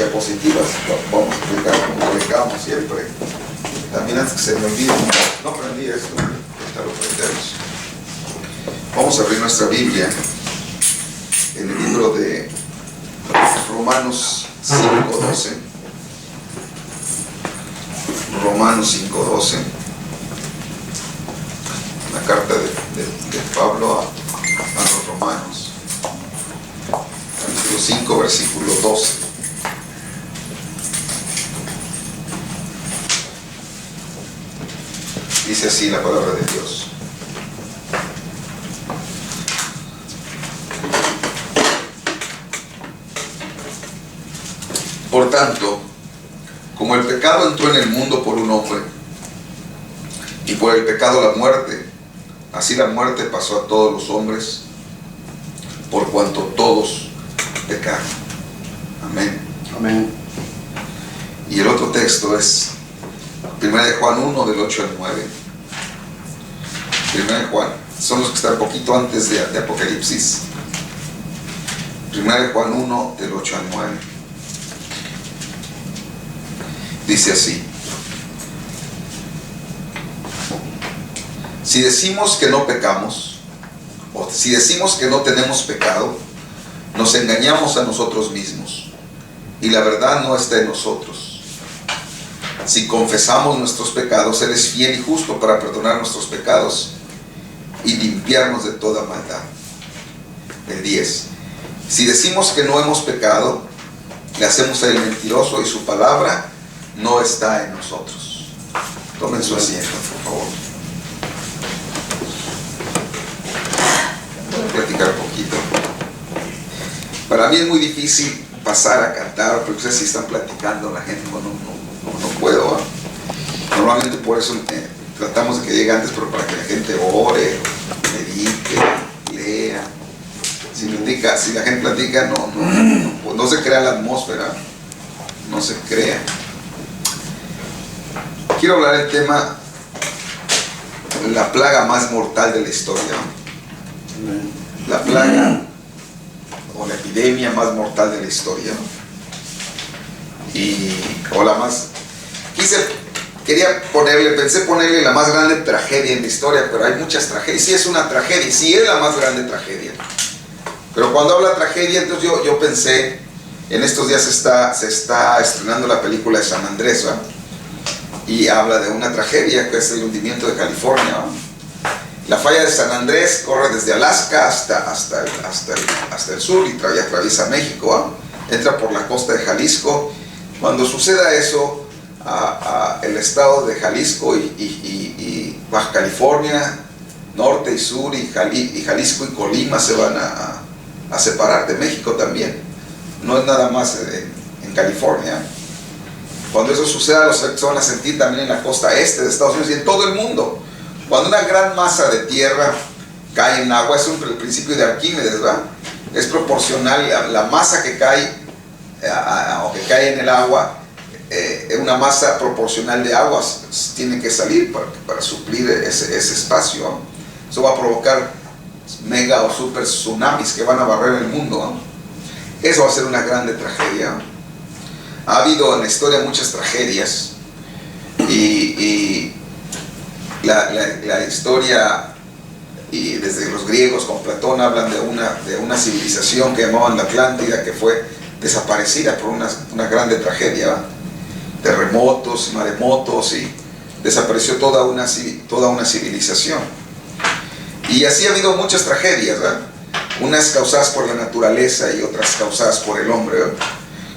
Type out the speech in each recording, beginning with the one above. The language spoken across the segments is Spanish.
diapositivas, vamos a explicar como predicamos siempre. También antes que se me olvide, no aprendí esto, ahorita lo aprendemos. Vamos a abrir nuestra Biblia en el libro de Romanos 5:12. Romanos 5:12. La carta de Pablo a los romanos. Capítulo 5, versículo 12. Dice así la palabra de Dios. Por tanto, como el pecado entró en el mundo por un hombre, y por el pecado la muerte, así la muerte pasó a todos los hombres, por cuanto todos pecaron. Amén. Amén. Y el otro texto es 1 de Juan 1, del 8 al 9. 1 de Juan, son los que están un poquito antes de Apocalipsis. 1 de Juan 1, del 8 al 9. Dice así: si decimos que no pecamos, o si decimos que no tenemos pecado, nos engañamos a nosotros mismos, y la verdad no está en nosotros. Si confesamos nuestros pecados, Él es fiel y justo para perdonar nuestros pecados y limpiarnos de toda maldad. El 10. Si decimos que no hemos pecado, le hacemos a Él mentiroso y su palabra no está en nosotros. Tomen su asiento, por favor. Voy a platicar un poquito. Para mí es muy difícil pasar a cantar, porque ustedes sí están platicando, la gente no puedo. Normalmente por eso tratamos de que llegue antes, pero para que la gente ore, medite, lea. Si la gente platica, no se crea la atmósfera, no se crea. Quiero hablar del tema, la plaga más mortal de la historia. La plaga o la epidemia más mortal de la historia. O la más... Pensé ponerle la más grande tragedia en la historia, pero hay muchas tragedias. Sí es una tragedia, sí es la más grande tragedia. Pero cuando habla tragedia, entonces yo pensé, en estos días se está estrenando la película de San Andrés, ¿verdad? Y habla de una tragedia que es el hundimiento de California, ¿verdad? La falla de San Andrés corre desde Alaska hasta el sur y atraviesa México, ¿verdad? Entra por la costa de Jalisco. Cuando suceda eso, el estado de Jalisco y Baja California, norte y sur, y Jalisco y Colima se van a separar de México también. No es nada más en California. Cuando eso suceda, los efectos se van a sentir también en la costa este de Estados Unidos y en todo el mundo. Cuando una gran masa de tierra cae en agua, es el principio de Arquímedes, ¿verdad? Es proporcional, la masa que cae o que cae en el agua, una masa proporcional de aguas tiene que salir para suplir ese espacio, ¿no? Eso va a provocar mega o super tsunamis que van a barrer el mundo, ¿no? Eso va a ser una grande tragedia. Ha habido en la historia muchas tragedias y la historia, y desde los griegos con Platón hablan de una civilización que llamaban la Atlántida, que fue desaparecida por una grande tragedia, ¿verdad? Terremotos, maremotos, y desapareció toda una civilización. Y así ha habido muchas tragedias, ¿verdad? Unas causadas por la naturaleza y otras causadas por el hombre, ¿verdad?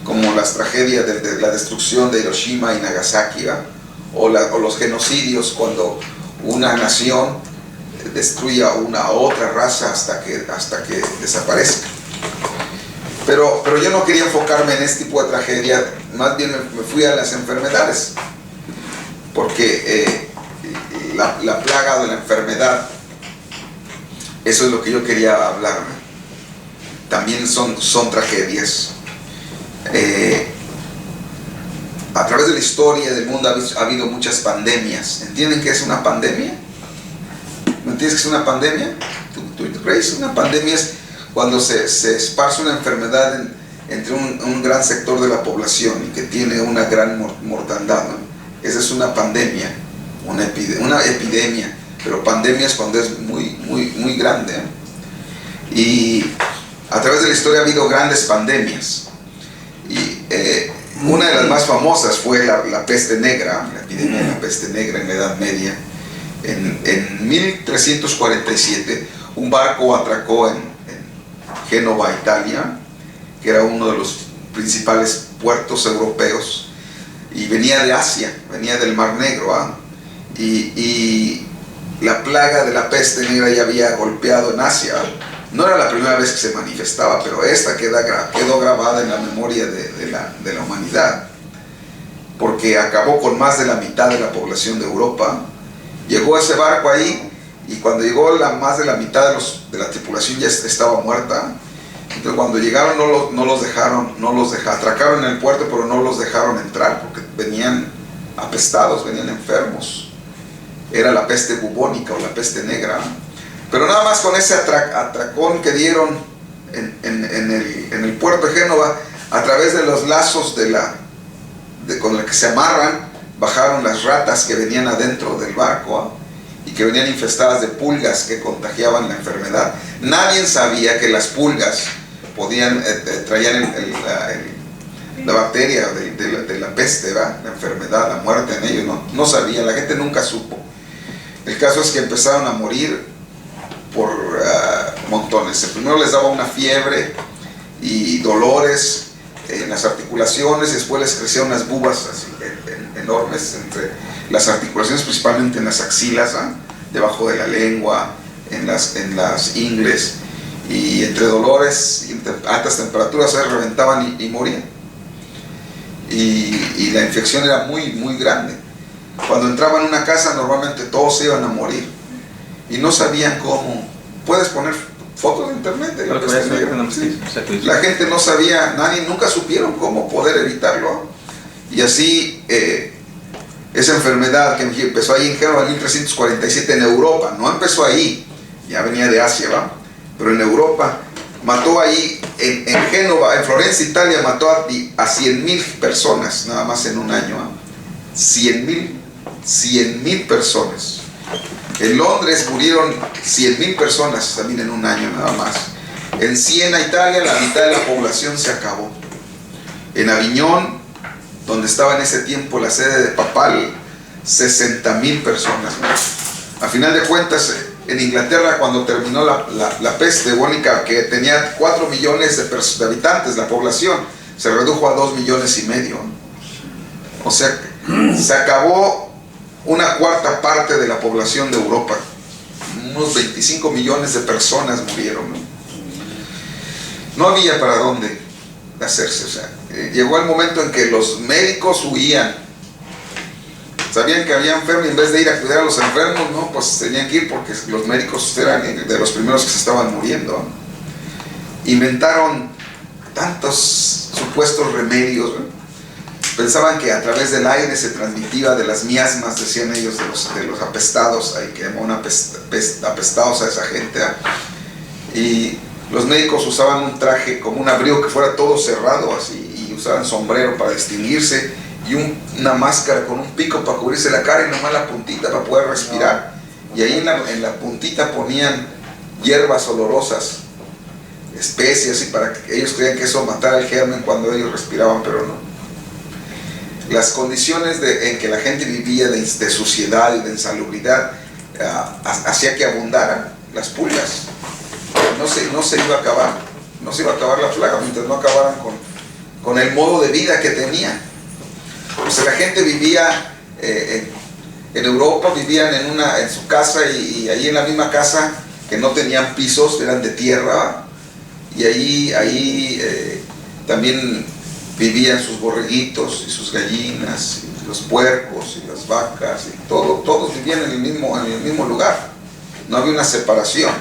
Como las tragedias de la destrucción de Hiroshima y Nagasaki, ¿verdad? O los genocidios, cuando una nación destruye a otra raza hasta que desaparezca. Pero yo no quería enfocarme en este tipo de tragedia, más bien me fui a las enfermedades, porque la plaga de la enfermedad, eso es lo que yo quería hablar, ¿no? También son tragedias. A través de la historia del mundo ha habido muchas pandemias. ¿Entienden qué es una pandemia? ¿No entiendes qué es una pandemia? ¿Tú crees? Una pandemia es cuando se esparce una enfermedad entre un gran sector de la población y que tiene una gran mortandad, ¿no? Esa es una pandemia, una epidemia, pero pandemia es cuando es muy grande, ¿no? Y a través de la historia ha habido grandes pandemias. Y una de las más famosas fue la peste negra, la epidemia de la peste negra en la Edad Media. En 1347 un barco atracó en Génova, Italia, que era uno de los principales puertos europeos, y venía de Asia, venía del Mar Negro, ¿eh? Y la plaga de la peste negra ya había golpeado en Asia. No era la primera vez que se manifestaba, pero esta quedó grabada en la memoria de la humanidad, porque acabó con más de la mitad de la población de Europa. Llegó ese barco ahí, y cuando llegó más de la mitad de la tripulación ya estaba muerta. Entonces cuando llegaron no los dejaron, atracaron en el puerto, pero no los dejaron entrar porque venían apestados, venían enfermos. Era la peste bubónica o la peste negra. Pero nada más con ese atracón que dieron en el puerto de Génova, a través de los lazos con los que se amarran, bajaron las ratas que venían adentro del barco, y que venían infestadas de pulgas que contagiaban la enfermedad. Nadie sabía que las pulgas traían la bacteria de la peste, ¿verdad? La enfermedad, la muerte en ellos. No sabía, la gente nunca supo. El caso es que empezaron a morir por montones. Primero les daba una fiebre y dolores en las articulaciones, y después les crecían unas bubas así, enormes entre las articulaciones, principalmente en las axilas, debajo de la lengua, en las ingles, y entre dolores y entre altas temperaturas se reventaban y morían. Y la infección era muy grande. Cuando entraban en una casa normalmente todos se iban a morir y no sabían cómo. Puedes poner fotos de internet de la peste negra. Sí. La gente no sabía, nunca supieron cómo poder evitarlo. Y así esa enfermedad que empezó ahí en Génova en 1347 en Europa, no empezó ahí, ya venía de Asia, ¿va? Pero en Europa mató ahí, en Génova, en Florencia, Italia, mató a 100,000 personas nada más en un año, ¿va? 100,000 personas. En Londres murieron 100,000 personas también en un año nada más. En Siena, Italia, la mitad de la población se acabó. En Aviñón, donde estaba en ese tiempo la sede papal, 60,000 personas. A final de cuentas, en Inglaterra, cuando terminó la peste bubónica, que tenía 4 millones de habitantes, la población se redujo a 2,5 millones. O sea, se acabó una cuarta parte de la población de Europa. Unos 25 millones de personas murieron, ¿no? No había para dónde hacerse. O sea, llegó el momento en que los médicos huían. Sabían que había enfermos y en vez de ir a cuidar a los enfermos, no, pues tenían que ir porque los médicos eran de los primeros que se estaban muriendo. Inventaron tantos supuestos remedios, ¿no? Pensaban que a través del aire se transmitía de las miasmas, decían ellos, de los apestados, ahí que llamaban apestados a esa gente, ¿eh? Y los médicos usaban un traje como un abrigo que fuera todo cerrado así, y usaban sombrero para distinguirse, y una máscara con un pico para cubrirse la cara y nomás la puntita para poder respirar. Y ahí en la puntita ponían hierbas olorosas, especias, y para que ellos creían que eso matara el germen cuando ellos respiraban, pero no. Las condiciones en que la gente vivía de suciedad y de insalubridad hacía que abundaran las pulgas. No se iba a acabar, no se iba a acabar la plaga mientras no acabaran con el modo de vida que tenían. O sea, la gente vivía en Europa, vivían en su casa, y ahí en la misma casa, que no tenían pisos, eran de tierra, y ahí también vivían sus borreguitos y sus gallinas, y los puercos y las vacas, y todos vivían en el mismo lugar. No había una separación.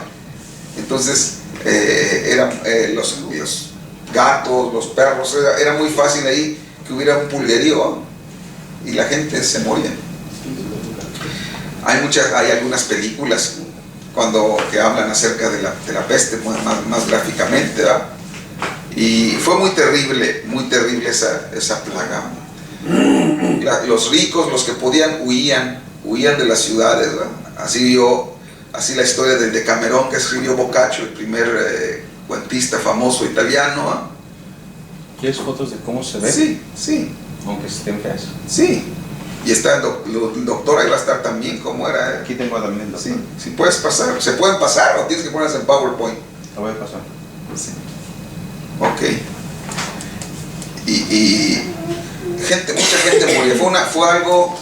Entonces eran los gatos, los perros, era muy fácil ahí que hubiera un pulguerío y la gente se moría. Hay algunas películas que hablan acerca de la peste más gráficamente, ¿verdad? Y fue muy terrible esa plaga. Los ricos, los que podían, huían de las ciudades, ¿verdad? Así la historia del Decamerón que escribió Boccaccio, el primer cuentista famoso italiano, ¿verdad? ¿Quieres fotos de cómo se ve? Sí, sí. Aunque estén feas. Sí. Y está el doctor, ahí va a estar también, ¿cómo era? Aquí tengo también el doctor. Sí, sí puedes pasar. ¿Se pueden pasar o tienes que ponerse en PowerPoint? Lo voy a pasar. Sí. Ok. Y mucha gente murió. Fue algo.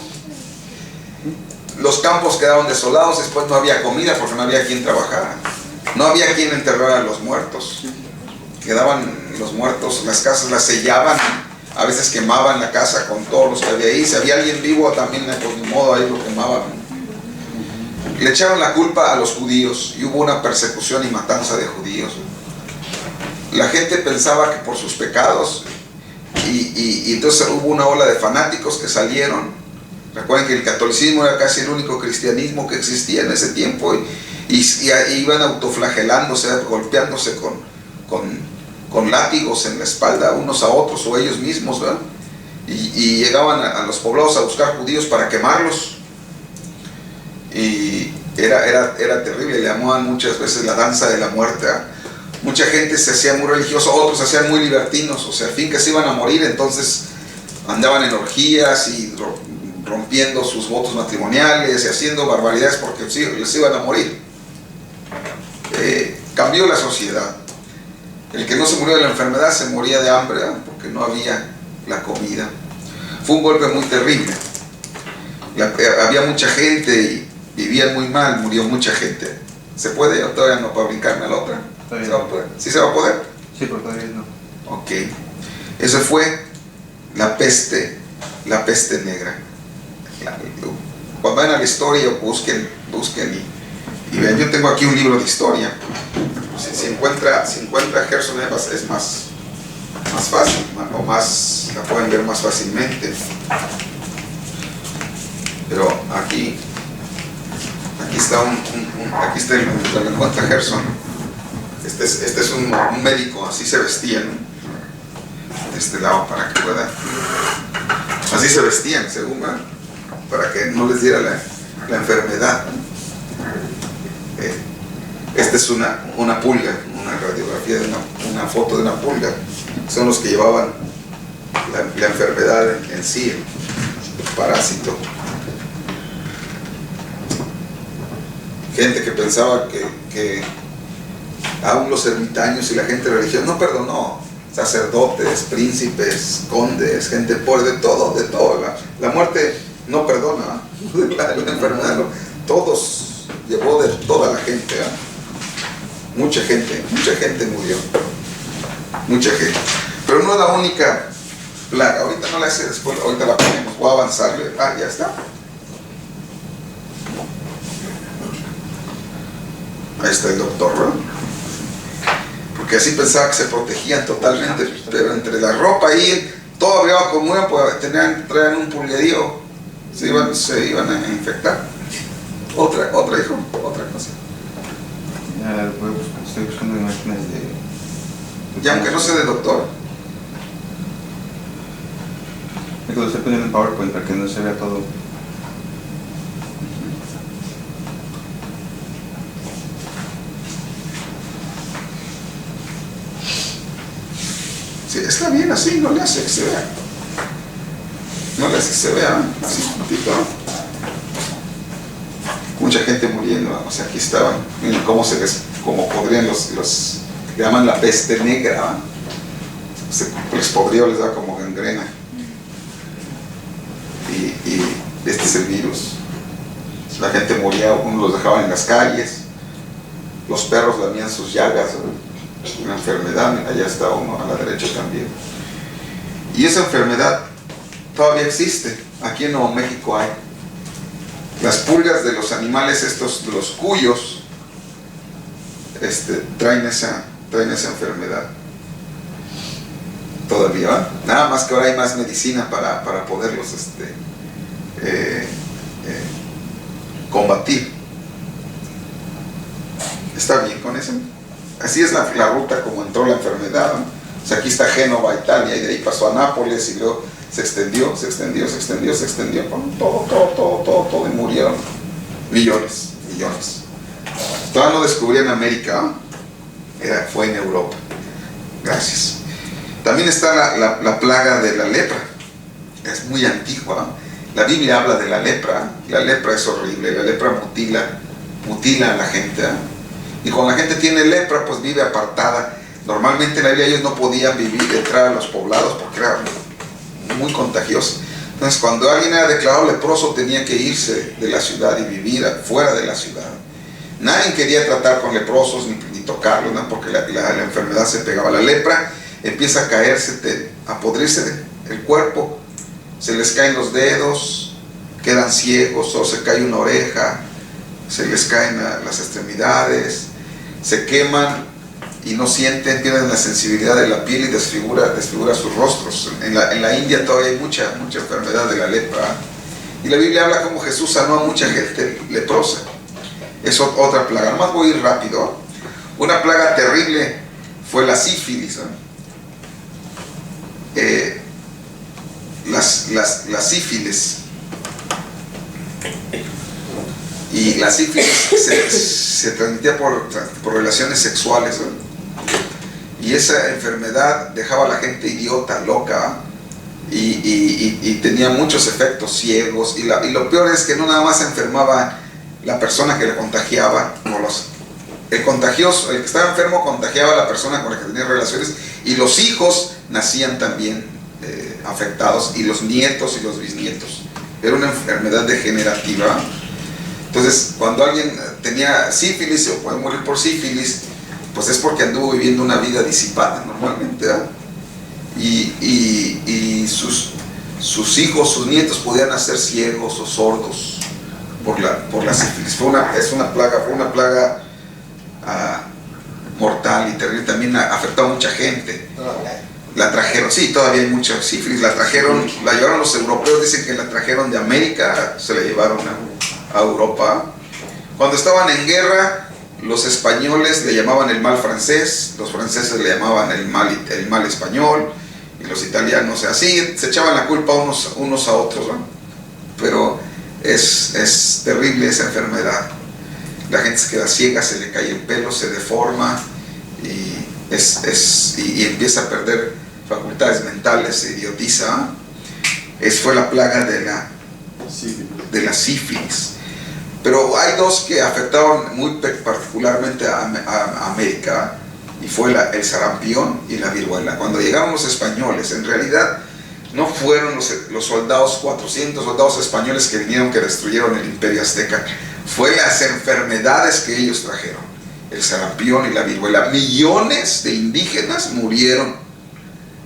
Los campos quedaron desolados, después no había comida porque no había quien trabajara. No había quien enterrara a los muertos. Quedaban los muertos, las casas las sellaban, a veces quemaban la casa con todos los que había ahí. Si había alguien vivo también, pues de modo ahí lo quemaban. Le echaron la culpa a los judíos y hubo una persecución y matanza de judíos. La gente pensaba que por sus pecados, y entonces hubo una ola de fanáticos que salieron. Recuerden que el catolicismo era casi el único cristianismo que existía en ese tiempo, y iban autoflagelándose, golpeándose con látigos en la espalda unos a otros o ellos mismos, ¿verdad? Y llegaban a los poblados a buscar judíos para quemarlos, y era terrible. Le llamaban muchas veces la danza de la muerte, ¿verdad? Mucha gente se hacía muy religiosa, otros se hacían muy libertinos, o sea, al fin que se iban a morir, entonces andaban en orgías y rompiendo sus votos matrimoniales y haciendo barbaridades porque les iban a morir. Cambió la sociedad. El que no se murió de la enfermedad se moría de hambre, ¿verdad? Porque no había la comida. Fue un golpe muy terrible. Había mucha gente y vivían muy mal, murió mucha gente. ¿Se puede o todavía no para brincarme a la otra? ¿Se va a poder? ¿Sí se va a poder? Sí, pero todavía no. Ok. Eso fue la peste negra. Cuando vayan a la historia, busquen y vean. Yo tengo aquí un libro de historia. Si encuentra Gerson Evans es más fácil, o la pueden ver más fácilmente. Pero aquí está aquí está el que encuentra Gerson. Este es un médico, así se vestían, ¿no? De este lado para que puedan. Así se vestían, según, ¿verdad? Para que no les diera la enfermedad. Esta es una pulga, una radiografía de una foto de una pulga. Son los que llevaban la enfermedad en sí, el parásito. Gente que pensaba que aún los ermitaños y la gente religiosa no perdonó. Sacerdotes, príncipes, condes, gente pobre, de todo. La muerte no perdona, la enfermedad no. Todos, llevó de toda la gente, ¿eh? Mucha gente murió, mucha gente. Pero no es la única plaga. Ahorita no la hice después, ahorita la ponemos, voy a avanzarle. Ya está. Ahí está el doctor, ¿no? Porque así pensaba que se protegían totalmente, pero entre la ropa ahí, todo abrió con mueva, pues traían un pulguerío, se iban a infectar. Otra cosa. Estoy buscando imágenes de... Ya, aunque no sea de doctor. Es que lo estoy poniendo en PowerPoint para que no se vea todo. Sí, está bien así, no le hace que se vea. No le hace que se vea, así un poquito, ¿no? Mucha gente muriendo, o sea, aquí estaban. Miren cómo podrían los que llaman la peste negra, ¿no? Les podría, les da como gangrena. Y este es el virus. La gente moría, unos los dejaban en las calles, los perros lamían sus llagas, ¿no? Una enfermedad, allá está uno a la derecha también. Y esa enfermedad todavía existe. Aquí en Nuevo México hay. Las pulgas de los animales estos, de los cuyos, traen esa enfermedad. Todavía, ¿va? Nada más que ahora hay más medicina para poderlos combatir. ¿Está bien con eso? Así es la ruta como entró la enfermedad, ¿no? O sea, aquí está Génova, Italia, y de ahí pasó a Nápoles, y luego se extendió, todo, y murieron millones. Todavía no descubrían América, fue en Europa. Gracias. También está la plaga de la lepra, es muy antigua. La Biblia habla de la lepra es horrible, la lepra mutila a la gente, y cuando la gente tiene lepra, pues vive apartada. Normalmente en la Biblia ellos no podían entrar a los poblados porque era muy contagioso. Entonces cuando alguien era declarado leproso tenía que irse de la ciudad y vivir fuera de la ciudad. Nadie quería tratar con leprosos ni tocarlos, ¿no? Porque la enfermedad se pegaba. La lepra empieza a caerse, a podrirse el cuerpo, se les caen los dedos, quedan ciegos, o se cae una oreja, se les caen las extremidades, se queman y no sienten, pierden la sensibilidad de la piel y desfigura sus rostros. En la India todavía hay mucha enfermedad de la lepra, y la Biblia habla como Jesús sanó a mucha gente leprosa. Es otra plaga. Nomás voy a ir rápido. Una plaga terrible fue la sífilis, ¿no? La sífilis. Y la sífilis se transmitía por relaciones sexuales, ¿no? Y esa enfermedad dejaba a la gente idiota, loca, y tenía muchos efectos ciegos. Y lo peor es que no nada más se enfermaba la persona que le contagiaba, el contagioso, el que estaba enfermo contagiaba a la persona con la que tenía relaciones, y los hijos nacían también afectados, y los nietos y los bisnietos. Era una enfermedad degenerativa. Entonces, cuando alguien tenía sífilis o puede morir por sífilis, pues es porque anduvo viviendo una vida disipada normalmente, ¿verdad? Y sus hijos, sus nietos podían nacer ciegos o sordos por la sífilis. Fue una plaga mortal y terrible. También afectó a mucha gente. La trajeron, sí, todavía hay mucha sífilis. La llevaron los europeos, dicen que la trajeron de América, se la llevaron a Europa. Cuando estaban en guerra, los españoles le llamaban el mal francés, los franceses le llamaban el mal español, y los italianos, así se echaban la culpa unos a otros, ¿no? Pero es terrible esa enfermedad. La gente se queda ciega, se le cae el pelo, se deforma, y empieza a perder facultades mentales, se idiotiza. Fue la plaga de la sífilis. Pero hay dos que afectaron muy particularmente a América, y fue el sarampión y la viruela. Cuando llegaron los españoles, en realidad no fueron los 400 soldados españoles que vinieron, que destruyeron el imperio azteca. Fue las enfermedades que ellos trajeron, el sarampión y la viruela. Millones de indígenas murieron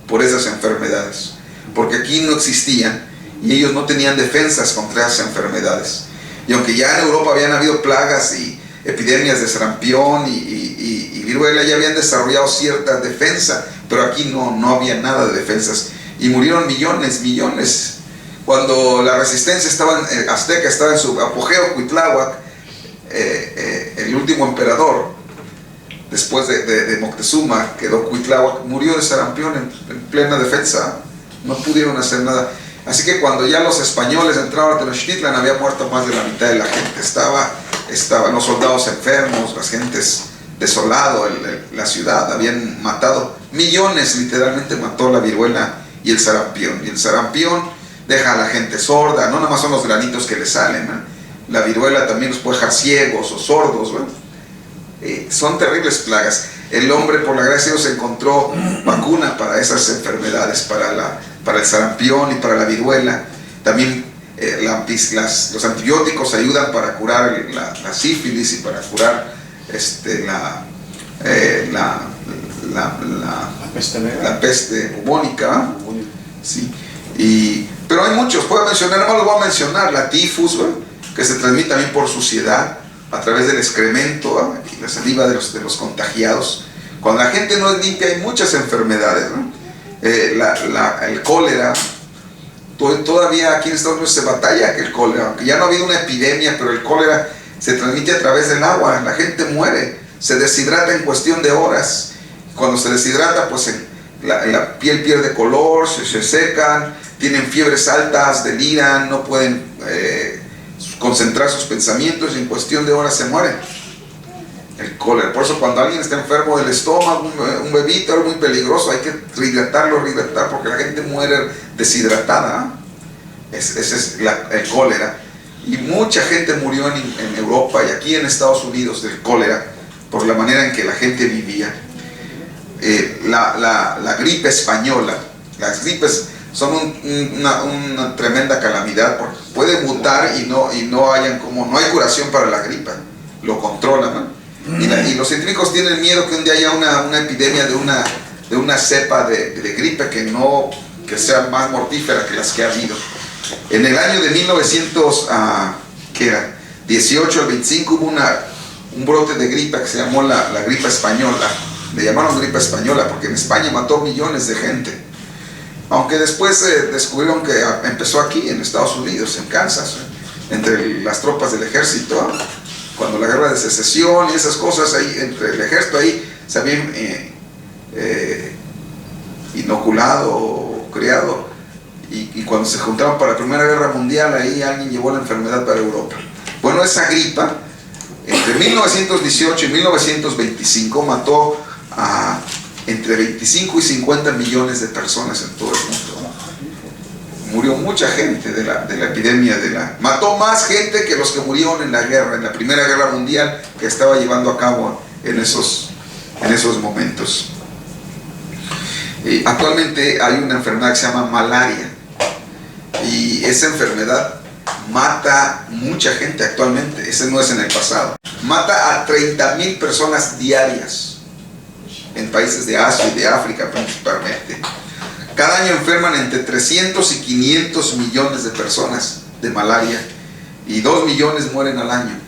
por esas enfermedades, porque aquí no existían, y ellos no tenían defensas contra esas enfermedades. Y aunque ya en Europa habían habido plagas y epidemias de sarampión y viruela, ya habían desarrollado cierta defensa, pero aquí no había nada de defensas, y murieron millones. Cuando la resistencia azteca estaba en su apogeo, Cuitláhuac, el último emperador, después de Moctezuma, quedó Cuitláhuac, murió de sarampión en plena defensa. No pudieron hacer nada. Así que cuando ya los españoles entraron a Tenochtitlan, había muerto más de la mitad de la gente. Estaban los soldados enfermos, las gentes desolado, la ciudad, habían matado millones, literalmente mató la viruela y el sarampión. Y el sarampión deja a la gente sorda, no nada más son los granitos que le salen, ¿no? La viruela también los puede dejar ciegos o sordos, ¿no? Son terribles plagas. El hombre, por la gracia de Dios, encontró vacuna para esas enfermedades, para el sarampión y para la viruela. También los antibióticos ayudan para curar la sífilis y para curar la peste bubónica, ¿sí? Pero hay muchos, puedo mencionar, no los voy a mencionar. La tifus, ¿no? Que se transmite también por suciedad, a través del excremento, ¿no? Y la saliva de los contagiados. Cuando la gente no es limpia, hay muchas enfermedades, ¿no? El cólera, todavía aquí en Estados Unidos se batalla que el cólera, aunque ya no ha habido una epidemia, pero el cólera se transmite a través del agua. La gente muere, se deshidrata en cuestión de horas. Cuando se deshidrata, pues la piel pierde color, se secan, tienen fiebres altas, deliran, no pueden concentrar sus pensamientos y en cuestión de horas se mueren. El cólera. Por eso cuando alguien está enfermo del estómago, un bebito es muy peligroso, hay que rehidratar porque la gente muere deshidratada. Ese es el cólera. Y mucha gente murió en Europa y aquí en Estados Unidos del cólera por la manera en que la gente vivía. La gripe española, las gripes son una tremenda calamidad porque puede mutar y no hay curación para la gripe, lo controlan, ¿no? Y los científicos tienen miedo que un día haya una epidemia de una cepa de gripe que sea más mortífera que las que ha habido. En el año de 1918 al 25 hubo un brote de gripe que se llamó la gripe española. Le llamaron gripe española porque en España mató millones de gente. Aunque después descubrieron que empezó aquí en Estados Unidos, en Kansas, entre las tropas del ejército, cuando la guerra de secesión y esas cosas, ahí entre el ejército ahí se habían inoculado o criado, y cuando se juntaron para la Primera Guerra Mundial, ahí alguien llevó la enfermedad para Europa. Bueno, esa gripa entre 1918 y 1925 mató a entre 25 y 50 millones de personas en todo el mundo. Murió mucha gente de la epidemia mató más gente que los que murieron en la Primera Guerra Mundial que estaba llevando a cabo en esos momentos. Actualmente hay una enfermedad que se llama malaria y esa enfermedad mata mucha gente actualmente. Ese no es en el pasado. Mata a 30,000 personas diarias en países de Asia y de África principalmente. Cada año enferman entre 300 y 500 millones de personas de malaria y 2 millones mueren al año.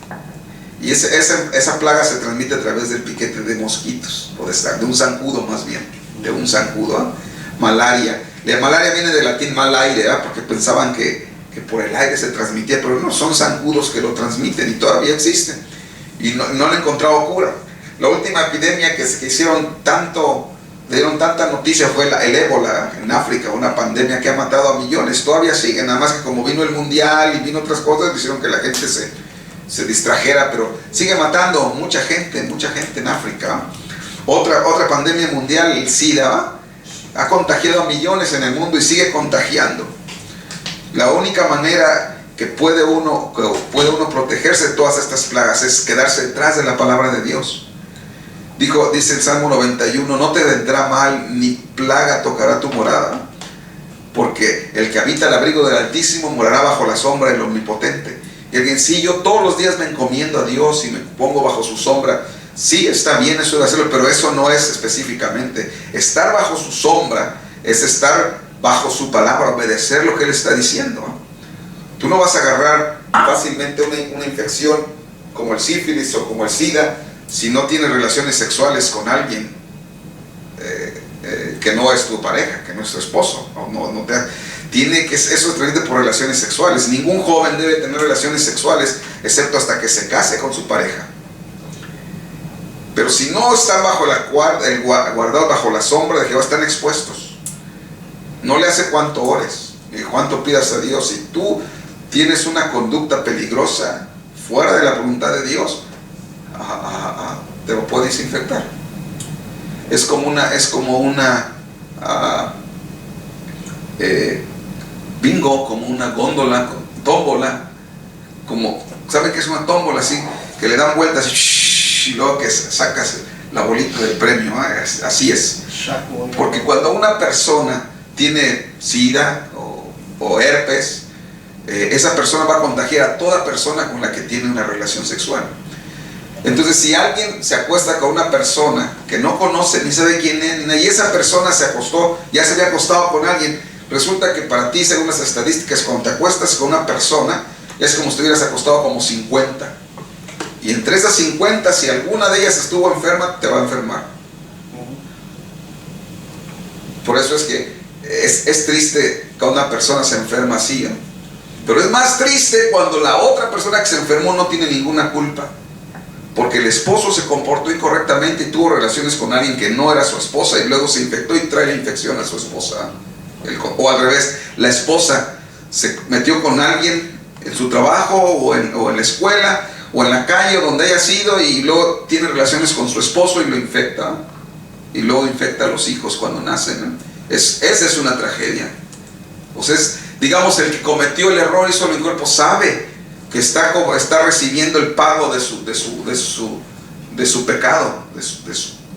Y esa plaga se transmite a través del piquete de mosquitos, o de un zancudo más bien, de un zancudo. Malaria. La malaria viene del latín mal aire, porque pensaban que por el aire se transmitía, pero no, son zancudos que lo transmiten y todavía existen. Y no le han encontrado cura. La última epidemia que dieron tanta noticia fue el ébola en África, una pandemia que ha matado a millones. Todavía sigue, nada más que como vino el mundial y vino otras cosas, hicieron que la gente se distrajera, pero sigue matando mucha gente en África. Otra pandemia mundial, el SIDA, ha contagiado a millones en el mundo y sigue contagiando. La única manera que puede uno protegerse de todas estas plagas es quedarse detrás de la palabra de Dios. Dice el Salmo 91, no te vendrá mal ni plaga tocará tu morada, porque el que habita el abrigo del Altísimo morará bajo la sombra del Omnipotente. Y alguien, sí, yo todos los días me encomiendo a Dios y me pongo bajo su sombra. Sí, está bien eso de hacerlo, pero eso no es específicamente. Estar bajo su sombra es estar bajo su palabra, obedecer lo que Él está diciendo. Tú no vas a agarrar fácilmente una infección como el sífilis o como el SIDA si no tienes relaciones sexuales con alguien que no es tu pareja, que no es tu esposo. Eso es transmite por relaciones sexuales. Ningún joven debe tener relaciones sexuales excepto hasta que se case con su pareja. Pero si no están guardados bajo la sombra de Jehová, están expuestos. No le hace cuánto ores ni cuánto pidas a Dios. Si tú tienes una conducta peligrosa fuera de la voluntad de Dios, te lo puedes infectar. Es como una bingo, como una góndola, tómbola, ¿saben qué es una tómbola? Así, que le dan vueltas y luego que sacas la bolita del premio. Así es. Porque cuando una persona tiene SIDA o herpes, esa persona va a contagiar a toda persona con la que tiene una relación sexual. Entonces, si alguien se acuesta con una persona que no conoce ni sabe quién es, y esa persona ya se había acostado con alguien, resulta que para ti, según las estadísticas, cuando te acuestas con una persona, es como si estuvieras acostado como 50. Y entre esas 50, si alguna de ellas estuvo enferma, te va a enfermar. Por eso es que es triste que una persona se enferma así, ¿no? Pero es más triste cuando la otra persona que se enfermó no tiene ninguna culpa. porque el esposo se comportó incorrectamente y tuvo relaciones con alguien que no era su esposa y luego se infectó y trae la infección a su esposa. O al revés, la esposa se metió con alguien en su trabajo o en la escuela o en la calle o donde haya sido y luego tiene relaciones con su esposo y lo infecta. Y luego infecta a los hijos cuando nacen. Esa es una tragedia. O sea, digamos, el que cometió el error y solo el cuerpo sabe que está recibiendo el pago de su pecado,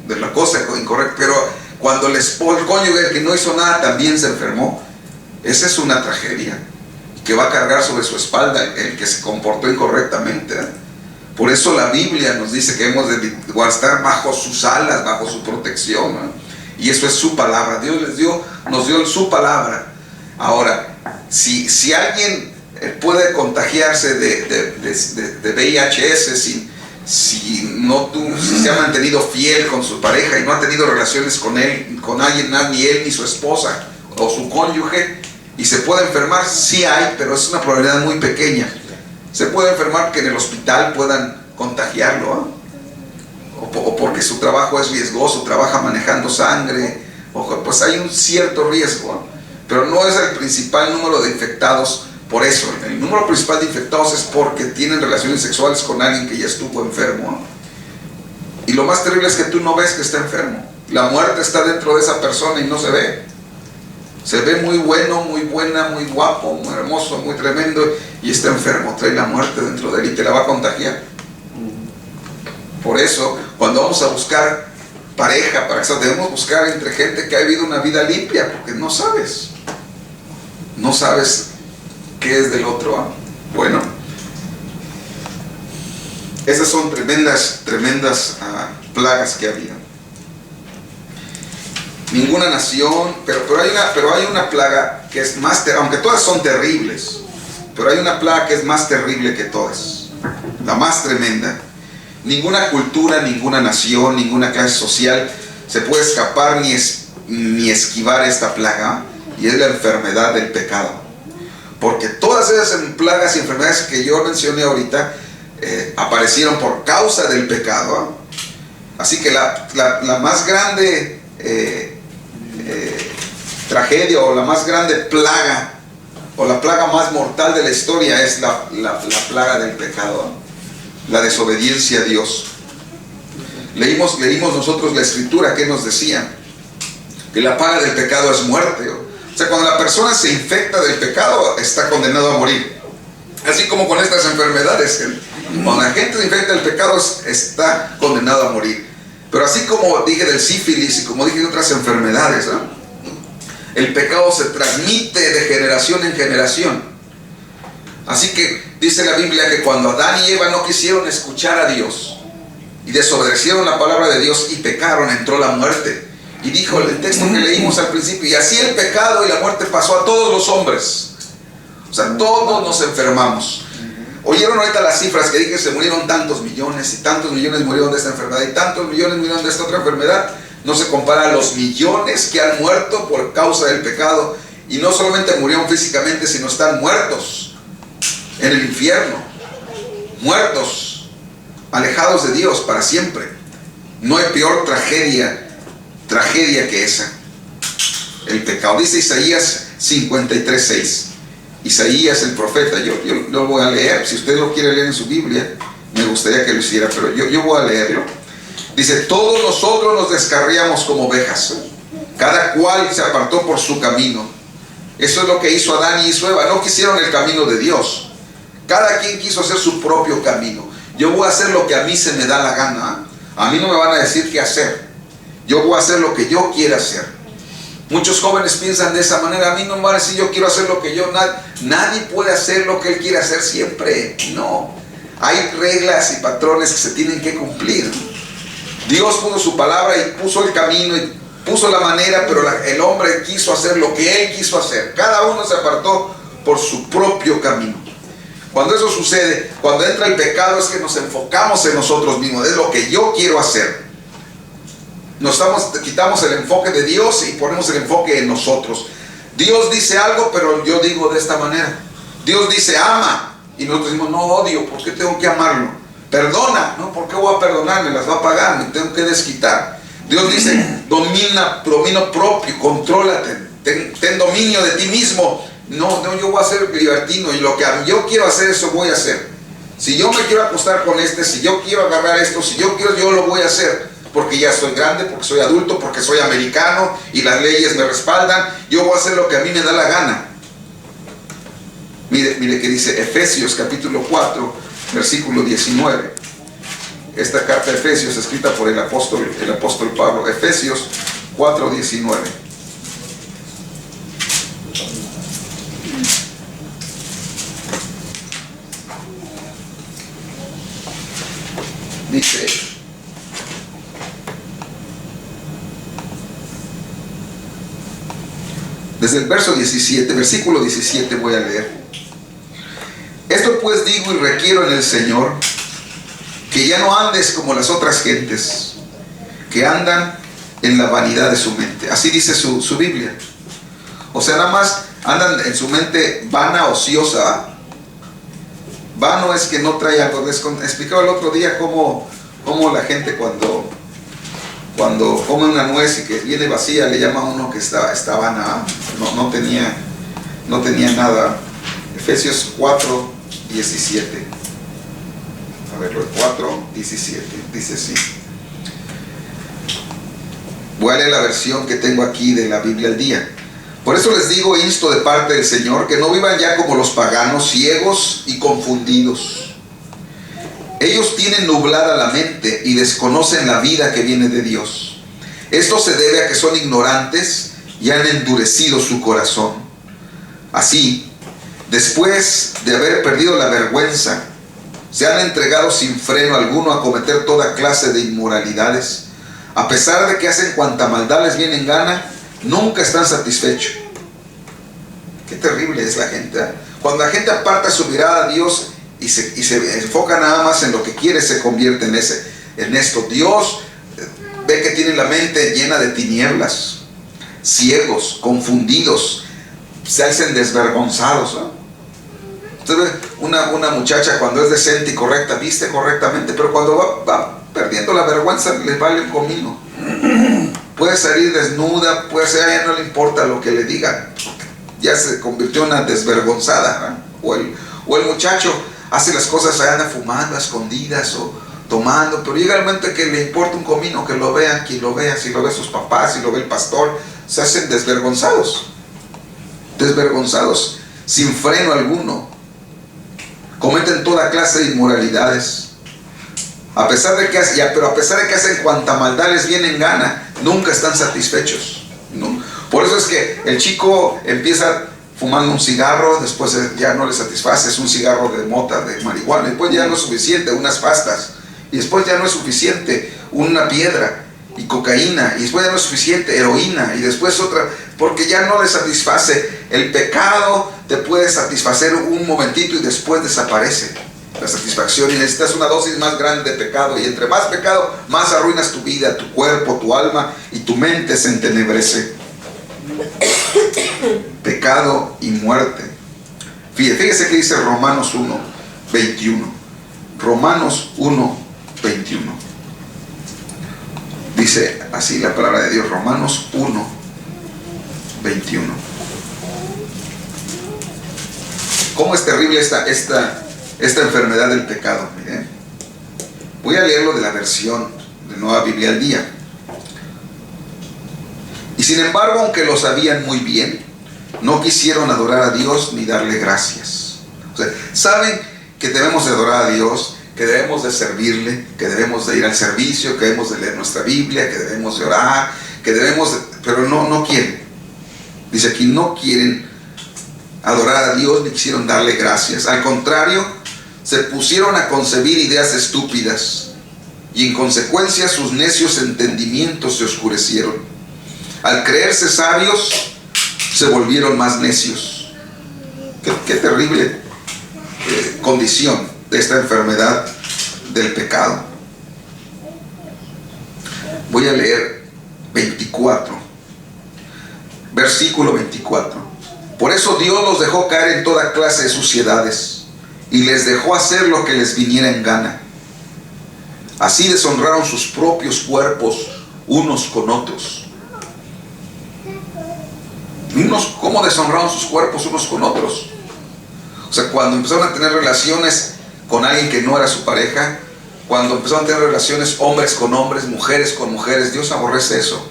de la cosa incorrecta. Pero cuando el cónyuge, el que no hizo nada, también se enfermó, esa es una tragedia que va a cargar sobre su espalda el que se comportó incorrectamente. Por eso la Biblia nos dice que hemos de estar bajo sus alas, bajo su protección, ¿no? Y eso es su palabra. Dios nos dio su palabra. Ahora, si alguien puede contagiarse de VIH si se ha mantenido fiel con su pareja y no ha tenido relaciones con alguien, ni él ni su esposa o su cónyuge, y se puede enfermar, sí hay, pero es una probabilidad muy pequeña. Se puede enfermar que en el hospital puedan contagiarlo, ¿eh? O porque su trabajo es riesgoso, trabaja manejando sangre, pues hay un cierto riesgo, ¿eh? Pero no es el principal número de infectados. Por eso, el número principal de infectados es porque tienen relaciones sexuales con alguien que ya estuvo enfermo, ¿eh? Y lo más terrible es que tú no ves que está enfermo. La muerte está dentro de esa persona y no se ve. Se ve muy bueno, muy buena, muy guapo, muy hermoso, muy tremendo, y está enfermo, trae la muerte dentro de él y te la va a contagiar. Por eso, cuando vamos a buscar pareja, debemos buscar entre gente que ha vivido una vida limpia, porque no sabes qué es del otro, ¿eh? Bueno, esas son tremendas plagas que había. Ninguna nación, pero hay una plaga que es más terrible, aunque todas son terribles, pero hay una plaga que es más terrible que todas, la más tremenda. Ninguna cultura, ninguna nación, ninguna clase social se puede escapar ni esquivar esta plaga, y es la enfermedad del pecado. Porque todas esas plagas y enfermedades que yo mencioné ahorita aparecieron por causa del pecado, ¿eh? Así que la más grande tragedia o la más grande plaga o la plaga más mortal de la historia es la plaga del pecado, ¿eh? La desobediencia a Dios. Leímos nosotros la escritura que nos decía que la paga del pecado es muerte. O sea, cuando la persona se infecta del pecado, está condenado a morir. Así como con estas enfermedades, cuando la gente se infecta del pecado, está condenado a morir. Pero así como dije del sífilis y como dije de otras enfermedades, ¿no? El pecado se transmite de generación en generación. Así que dice la Biblia que cuando Adán y Eva no quisieron escuchar a Dios y desobedecieron la palabra de Dios y pecaron, entró la muerte. Y dijo el texto que leímos al principio, y así el pecado y la muerte pasó a todos los hombres. O sea, todos nos enfermamos. Oyeron ahorita las cifras que dije, se murieron tantos millones, y tantos millones murieron de esta enfermedad, y tantos millones murieron de esta otra enfermedad. No se compara a los millones que han muerto por causa del pecado. Y no solamente murieron físicamente, sino están muertos en el infierno. Muertos, alejados de Dios para siempre. No hay peor tragedia que esa, el pecado. Dice Isaías 53:6. Isaías el profeta, yo lo voy a leer. Si usted lo quiere leer en su Biblia, me gustaría que lo hiciera, pero yo voy a leerlo. Dice: todos nosotros nos descarriamos como ovejas, cada cual se apartó por su camino. Eso es lo que hizo Adán y hizo Eva. No quisieron el camino de Dios. Cada quien quiso hacer su propio camino. Yo voy a hacer lo que a mí se me da la gana. A mí no me van a decir qué hacer. Yo voy a hacer lo que yo quiera hacer. Muchos jóvenes piensan de esa manera. A mí no me van a decir yo quiero hacer lo que yo. Nadie puede hacer lo que él quiere hacer siempre. No. Hay reglas y patrones que se tienen que cumplir. Dios puso su palabra y puso el camino y puso la manera, pero el hombre quiso hacer lo que él quiso hacer. Cada uno se apartó por su propio camino. Cuando eso sucede, cuando entra el pecado, es que nos enfocamos en nosotros mismos. Es lo que yo quiero hacer. Quitamos el enfoque de Dios y ponemos el enfoque en nosotros. Dios dice algo, pero yo digo de esta manera. Dios dice ama, y nosotros decimos no, odio. ¿Por qué tengo que amarlo? Perdona. No, ¿por qué voy a perdonar? Me las va a pagar, me tengo que desquitar. Dios dice, dominio propio, contrólate, ten dominio de ti mismo. No, yo voy a ser libertino y lo que yo quiero hacer, eso voy a hacer. Si yo me quiero acostar con si yo quiero agarrar esto, si yo quiero, yo lo voy a hacer. Porque ya soy grande, porque soy adulto, porque soy americano y las leyes me respaldan. Yo voy a hacer lo que a mí me da la gana. Mire que dice Efesios capítulo 4, versículo 19. Esta carta de Efesios escrita por el apóstol Pablo. Efesios 4, 19. Dice: desde el versículo 17 voy a leer. Esto pues digo y requiero en el Señor, que ya no andes como las otras gentes, que andan en la vanidad de su mente. Así dice su Biblia. O sea, nada más andan en su mente vana, ociosa. Vano es que no trae algo. Les explicaba el otro día cómo la gente cuando come una nuez y que viene vacía, le llama a uno que está vana. No tenía nada. Efesios 4, 17. A ver, 4, 17. Dice así. Voy a leer la versión que tengo aquí de la Biblia al día. Por eso les digo, insto de parte del Señor, que no vivan ya como los paganos, ciegos y confundidos. Ellos tienen nublada la mente y desconocen la vida que viene de Dios. Esto se debe a que son ignorantes y han endurecido su corazón. Así, después de haber perdido la vergüenza, se han entregado sin freno alguno a cometer toda clase de inmoralidades. A pesar de que hacen cuanta maldad les viene en gana, nunca están satisfechos. Qué terrible es la gente, ¿eh? Cuando la gente aparta su mirada a Dios y se enfoca nada más en lo que quiere, se convierte en esto. Dios ve que tiene la mente llena de tinieblas, ciegos, confundidos, se hacen desvergonzados, ¿no? Usted ve una muchacha cuando es decente y correcta, viste correctamente, pero cuando va perdiendo la vergüenza, le vale un comino. Puede salir desnuda, puede ser, a ella no le importa lo que le digan, ya se convirtió en una desvergonzada, ¿no? O el muchacho hace las cosas, anda fumando a escondidas o tomando, pero llega el momento que le importa un comino, que lo vea quien lo vea, si lo ve sus papás, si lo ve el pastor, se hacen desvergonzados, sin freno alguno, cometen toda clase de inmoralidades. A pesar de que hacen cuanta maldad les viene en gana, nunca están satisfechos, ¿no? Por eso es que el chico empieza fumando un cigarro, después ya no le satisface, es un cigarro de mota, de marihuana, después ya no es suficiente, unas pastas, y después ya no es suficiente, una piedra y cocaína, y después ya no es suficiente, heroína, y después otra, porque ya no le satisface. El pecado te puede satisfacer un momentito y después desaparece la satisfacción, y necesitas una dosis más grande de pecado, y entre más pecado, más arruinas tu vida, tu cuerpo, tu alma, y tu mente se entenebrece. Pecado y muerte. Fíjese que dice Romanos 1, 21. Romanos 1, 21. Dice así la palabra de Dios, Romanos 1, 21. ¿Cómo es terrible esta enfermedad del pecado? Miren. Voy a leerlo de la versión de Nueva Biblia al día. Y sin embargo, aunque lo sabían muy bien, no quisieron adorar a Dios ni darle gracias. O sea, saben que debemos de adorar a Dios, que debemos de servirle, que debemos de ir al servicio, que debemos de leer nuestra Biblia, que debemos de orar, pero no quieren. Dice aquí, no quieren adorar a Dios ni quisieron darle gracias. Al contrario, se pusieron a concebir ideas estúpidas y en consecuencia sus necios entendimientos se oscurecieron. Al creerse sabios, se volvieron más necios. Qué terrible condición de esta enfermedad del pecado. Voy a leer 24, versículo 24. Por eso Dios los dejó caer en toda clase de suciedades y les dejó hacer lo que les viniera en gana. Así deshonraron sus propios cuerpos unos con otros. ¿Cómo deshonraron sus cuerpos unos con otros? O sea, cuando empezaron a tener relaciones con alguien que no era su pareja, cuando empezaron a tener relaciones hombres con hombres, mujeres con mujeres, Dios aborrece eso.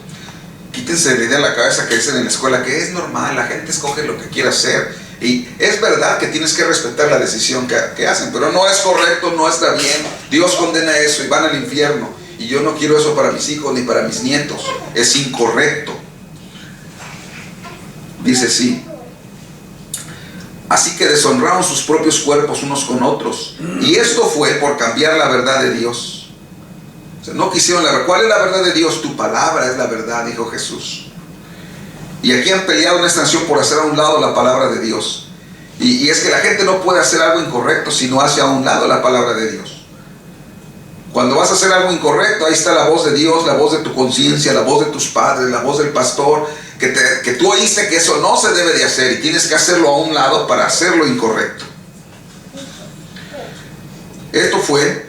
Quítense la idea de la cabeza que dicen en la escuela que es normal, la gente escoge lo que quiere hacer. Y es verdad que tienes que respetar la decisión que hacen, pero no es correcto, no está bien. Dios condena eso y van al infierno. Y yo no quiero eso para mis hijos ni para mis nietos. Es incorrecto. Dice sí. Así que deshonraron sus propios cuerpos unos con otros. Y esto fue por cambiar la verdad de Dios. O sea, no quisieron la verdad. ¿Cuál es la verdad de Dios? Tu palabra es la verdad, dijo Jesús. Y aquí han peleado en esta nación por hacer a un lado la palabra de Dios. Y es que la gente no puede hacer algo incorrecto si no hace a un lado la palabra de Dios. Cuando vas a hacer algo incorrecto, ahí está la voz de Dios, la voz de tu conciencia, la voz de tus padres, la voz del pastor, que tú oíste que eso no se debe de hacer y tienes que hacerlo a un lado para hacer lo incorrecto. Esto fue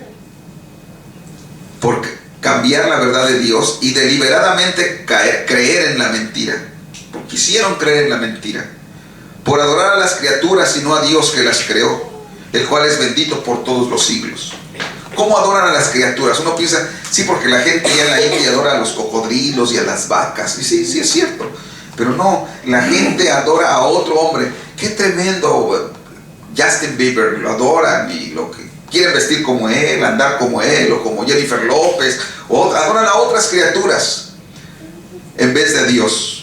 por cambiar la verdad de Dios y deliberadamente creer en la mentira. Porque quisieron creer en la mentira. Por adorar a las criaturas y no a Dios que las creó, el cual es bendito por todos los siglos. ¿Cómo adoran a las criaturas? Uno piensa, sí, porque la gente ya en la India adora a los cocodrilos y a las vacas. Y sí, sí es cierto. Pero no, la gente adora a otro hombre. ¡Qué tremendo! Justin Bieber, lo adoran y lo que quieren vestir como él, andar como él, o como Jennifer López. Adoran a otras criaturas en vez de Dios.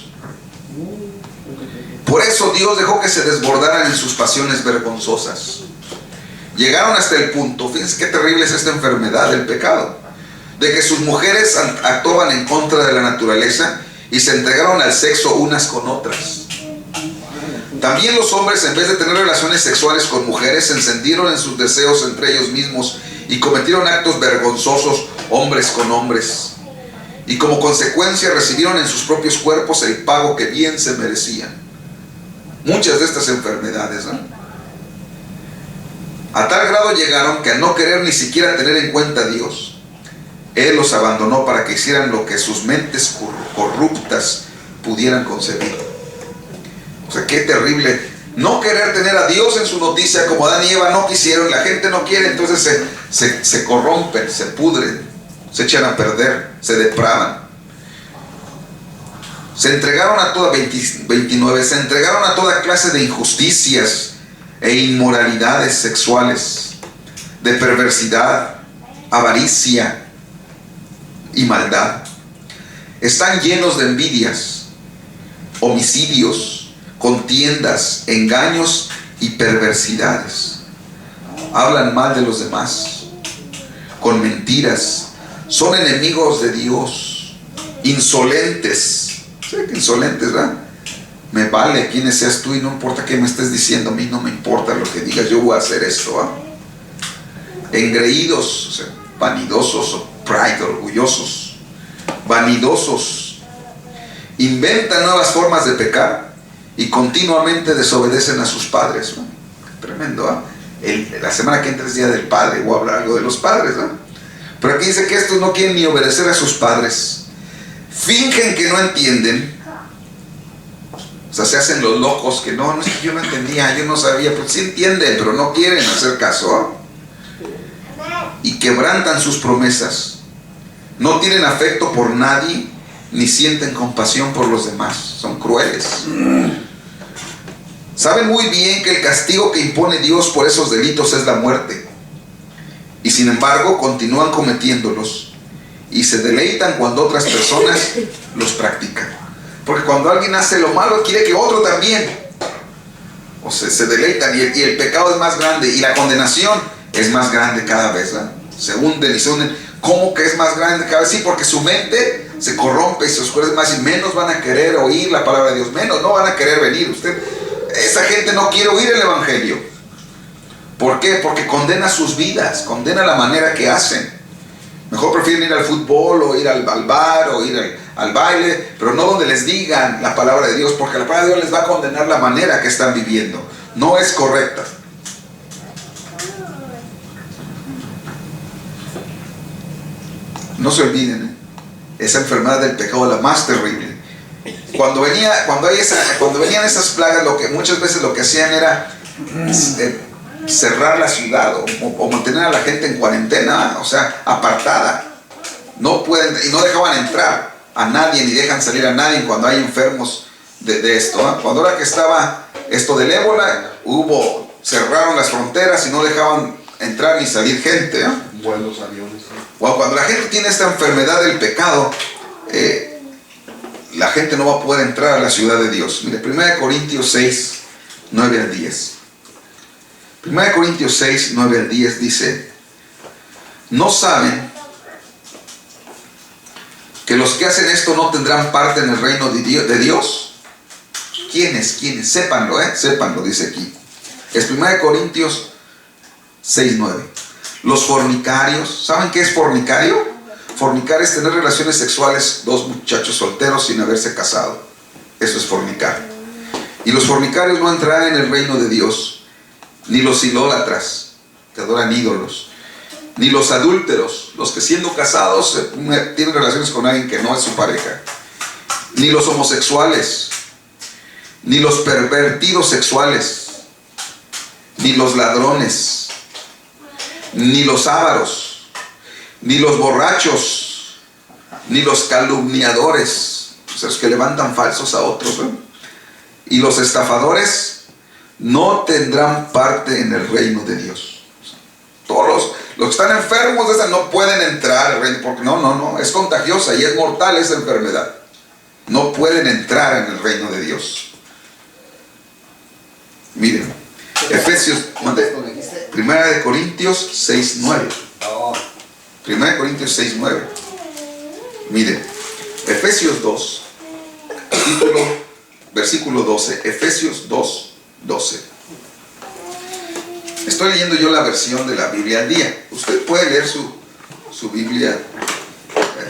Por eso Dios dejó que se desbordaran en sus pasiones vergonzosas. Llegaron hasta el punto, fíjense qué terrible es esta enfermedad del pecado, de que sus mujeres actuaban en contra de la naturaleza y se entregaron al sexo unas con otras. También los hombres, en vez de tener relaciones sexuales con mujeres, se encendieron en sus deseos entre ellos mismos y cometieron actos vergonzosos hombres con hombres. Y como consecuencia recibieron en sus propios cuerpos el pago que bien se merecían. Muchas de estas enfermedades, ¿no? A tal grado llegaron que al no querer ni siquiera tener en cuenta a Dios, Él los abandonó para que hicieran lo que sus mentes corruptas pudieran concebir. O sea, qué terrible. No querer tener a Dios en su noticia, como Adán y Eva no quisieron, la gente no quiere, entonces se corrompen, se pudren, se echan a perder, se depravan. Se entregaron a toda, 29, se entregaron a toda clase de injusticias e inmoralidades sexuales, de perversidad, avaricia y maldad. Están llenos de envidias, homicidios, contiendas, engaños y perversidades. Hablan mal de los demás, con mentiras. Son enemigos de Dios, insolentes. ¿Sabe qué insolentes, verdad? Me vale quién seas tú y no importa qué me estés diciendo, a mí no me importa lo que digas, yo voy a hacer esto, ¿eh? Engreídos, o sea, vanidosos, o pride, orgullosos, vanidosos, inventan nuevas formas de pecar y continuamente desobedecen a sus padres, ¿no? Tremendo, ¿eh? La semana que entra es Día del Padre, voy a hablar algo de los padres, ¿no? Pero aquí dice que estos no quieren ni obedecer a sus padres, fingen que no entienden. O sea, se hacen los locos que no es que yo no entendía, yo no sabía, pues sí entienden, pero no quieren hacer caso, ¿eh? Y quebrantan sus promesas. No tienen afecto por nadie, ni sienten compasión por los demás. Son crueles. Saben muy bien que el castigo que impone Dios por esos delitos es la muerte. Y sin embargo, continúan cometiéndolos. Y se deleitan cuando otras personas los practican. Porque cuando alguien hace lo malo, quiere que otro también. O sea, se deleitan y el pecado es más grande y la condenación es más grande cada vez, ¿verdad? Se hunden y se hunden. ¿Cómo que es más grande cada vez? Sí, porque su mente se corrompe y se oscurece más y menos van a querer oír la palabra de Dios. Menos, no van a querer venir. Esa gente no quiere oír el evangelio. ¿Por qué? Porque condena sus vidas, condena la manera que hacen. Mejor prefieren ir al fútbol o ir al bar o ir al baile, pero no donde les digan la palabra de Dios, porque la palabra de Dios les va a condenar la manera que están viviendo. No es correcta. No se olviden, esa enfermedad del pecado es la más terrible. Cuando venían esas plagas, muchas veces lo que hacían era cerrar la ciudad o mantener a la gente en cuarentena, o sea, apartada. No pueden, y no dejaban entrar a nadie ni dejan salir a nadie cuando hay enfermos de esto, ¿eh? Cuando era que estaba esto del ébola, cerraron las fronteras y no dejaban entrar ni salir gente, ¿eh? Vuelos, aviones. Bueno, cuando la gente tiene esta enfermedad del pecado, la gente no va a poder entrar a la ciudad de Dios. Mire, 1 Corintios 6, 9 al 10. 1 Corintios 6, 9 al 10 dice: ¿no saben que los que hacen esto no tendrán parte en el reino de Dios? ¿Quiénes? Sépanlo, sépanlo, dice aquí. Es 1 Corintios 6, 9. Los fornicarios. ¿Saben qué es fornicario? Fornicar es tener relaciones sexuales dos muchachos solteros sin haberse casado. Eso es fornicar. Y los fornicarios no entrarán en el reino de Dios, ni los idólatras, que adoran ídolos, ni los adúlteros, los que siendo casados tienen relaciones con alguien que no es su pareja, ni los homosexuales, ni los pervertidos sexuales, ni los ladrones, ni los ávaros, ni los borrachos, ni los calumniadores, o sea, los que levantan falsos a otros, y los estafadores no tendrán parte en el reino de Dios. Todos los que están enfermos de esa no pueden entrar al reino, porque no, es contagiosa y es mortal esa enfermedad. No pueden entrar en el reino de Dios. Miren, Efesios, Primera de Corintios 6, 9. Primera de Corintios 6, 9. Miren, Efesios 2, versículo 12. Efesios 2, 12. Estoy leyendo yo la versión de la Biblia al día. Usted puede leer su Biblia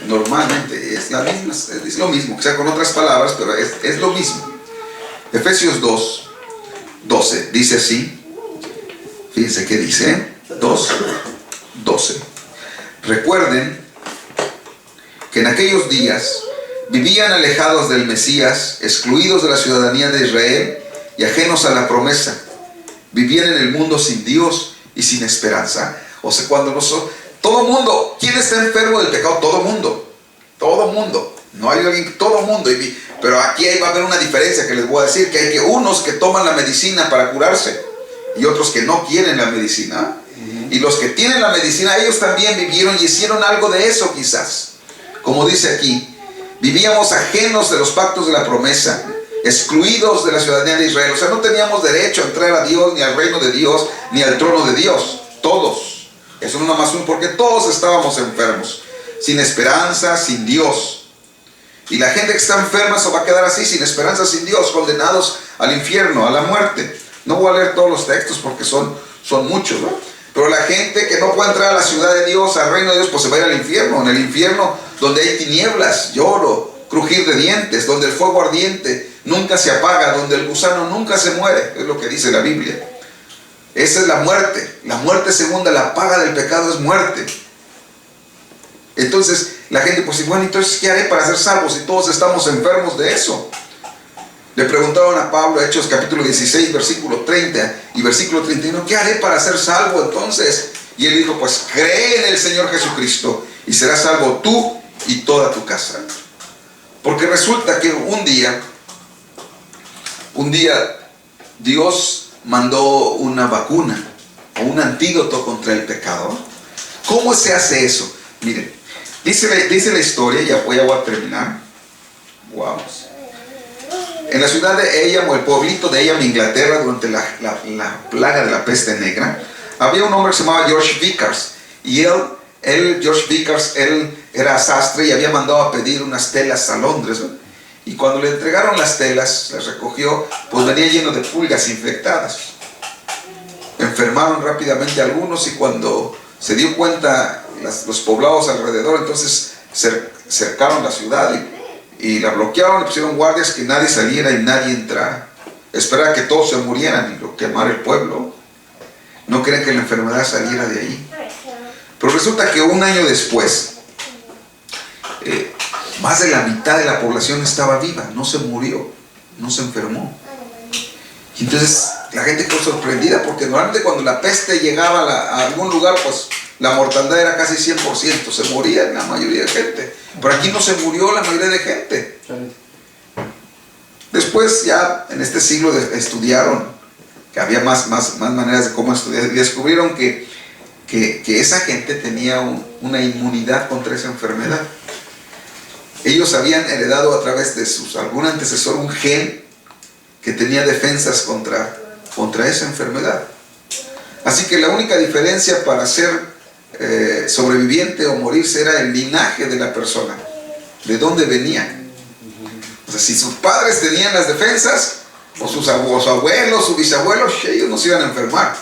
normalmente. Es lo mismo, que sea con otras palabras, pero es lo mismo. Efesios 2, 12. Dice así. Fíjense qué dice. 2, 12. Recuerden que en aquellos días vivían alejados del Mesías, excluidos de la ciudadanía de Israel y ajenos a la promesa. Vivían en el mundo sin Dios y sin esperanza. O sea, todo mundo, ¿quién está enfermo del pecado? Todo mundo. No hay alguien, todo mundo. Pero aquí va a haber una diferencia que les voy a decir, que hay unos que toman la medicina para curarse y otros que no quieren la medicina. Y los que tienen la medicina, ellos también vivieron y hicieron algo de eso quizás. Como dice aquí, vivíamos ajenos de los pactos de la promesa, excluidos de la ciudadanía de Israel. O sea, no teníamos derecho a entrar a Dios, ni al reino de Dios, ni al trono de Dios. Todos. Eso no es nada más porque todos estábamos enfermos, sin esperanza, sin Dios. Y la gente que está enferma se va a quedar así, sin esperanza, sin Dios, condenados al infierno, a la muerte. No voy a leer todos los textos porque son muchos, ¿no? Pero la gente que no puede entrar a la ciudad de Dios, al reino de Dios, pues se va a ir al infierno. En el infierno, donde hay tinieblas, lloro, crujir de dientes, donde el fuego ardiente nunca se apaga, donde el gusano nunca se muere, es lo que dice la Biblia. Esa es la muerte. La muerte segunda, la paga del pecado es muerte. Entonces la gente pues bueno, entonces ¿qué haré para ser salvo si todos estamos enfermos de eso? Le preguntaron a Pablo, Hechos capítulo 16, versículo 30 y versículo 31, ¿qué haré para ser salvo entonces? Y él dijo, pues cree en el Señor Jesucristo y serás salvo tú y toda tu casa. Porque resulta que un día Dios mandó una vacuna o un antídoto contra el pecado. ¿Cómo se hace eso? Miren, dice la historia, ya voy a terminar. Wow. En la ciudad de Eyam, o el pueblito de Eyam, Inglaterra, durante la plaga de la peste negra, había un hombre que se llamaba George Vickers. Y George Vickers, él era sastre y había mandado a pedir unas telas a Londres, ¿no? Y cuando le entregaron las telas, las recogió, pues venía lleno de pulgas infectadas. Enfermaron rápidamente algunos y cuando se dio cuenta los poblados alrededor, entonces cercaron la ciudad y la bloquearon, le pusieron guardias que nadie saliera y nadie entrara. Esperaban que todos se murieran y lo quemara el pueblo. No querían que la enfermedad saliera de ahí. Pero resulta que un año después, más de la mitad de la población estaba viva, no se murió, no se enfermó. Y entonces la gente quedó sorprendida, porque normalmente cuando la peste llegaba a algún lugar, pues la mortandad era casi 100%, se moría la mayoría de gente. Pero aquí no se murió la mayoría de gente. Después ya en este siglo estudiaron que había más maneras de cómo estudiar, y descubrieron que esa gente tenía una inmunidad contra esa enfermedad. Ellos habían heredado a través de algún antecesor un gen que tenía defensas contra esa enfermedad. Así que la única diferencia para ser sobreviviente o morirse era el linaje de la persona, de dónde venía. O sea, si sus padres tenían las defensas, o sus abuelos, sus bisabuelos, ellos no se iban a enfermar.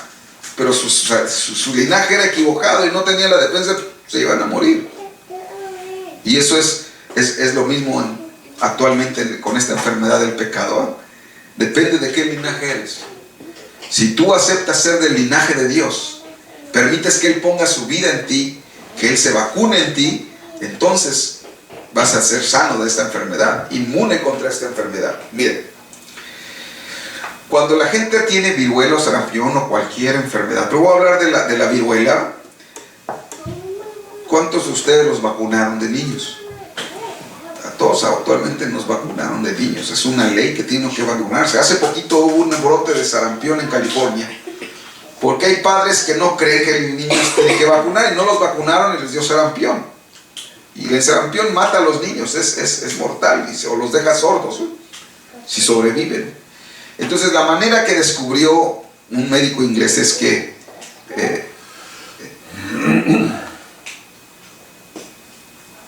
Pero su linaje era equivocado y no tenía la defensa, se iban a morir. Y eso es lo mismo actualmente con esta enfermedad del pecado. Depende de qué linaje eres. Si tú aceptas ser del linaje de Dios, permites que Él ponga su vida en ti, que Él se vacune en ti, entonces vas a ser sano de esta enfermedad, inmune contra esta enfermedad. Miren, cuando la gente tiene viruela o sarampión o cualquier enfermedad, pero voy a hablar de la viruela. ¿Cuántos de ustedes los vacunaron de niños? A todos actualmente nos vacunaron de niños. Es una ley que tienen que vacunarse. Hace poquito hubo un brote de sarampión en California, porque hay padres que no creen que el niño tiene que vacunar y no los vacunaron y les dio sarampión. Y el sarampión mata a los niños, es mortal, o los deja sordos, si sobreviven. Entonces la manera que descubrió un médico inglés es que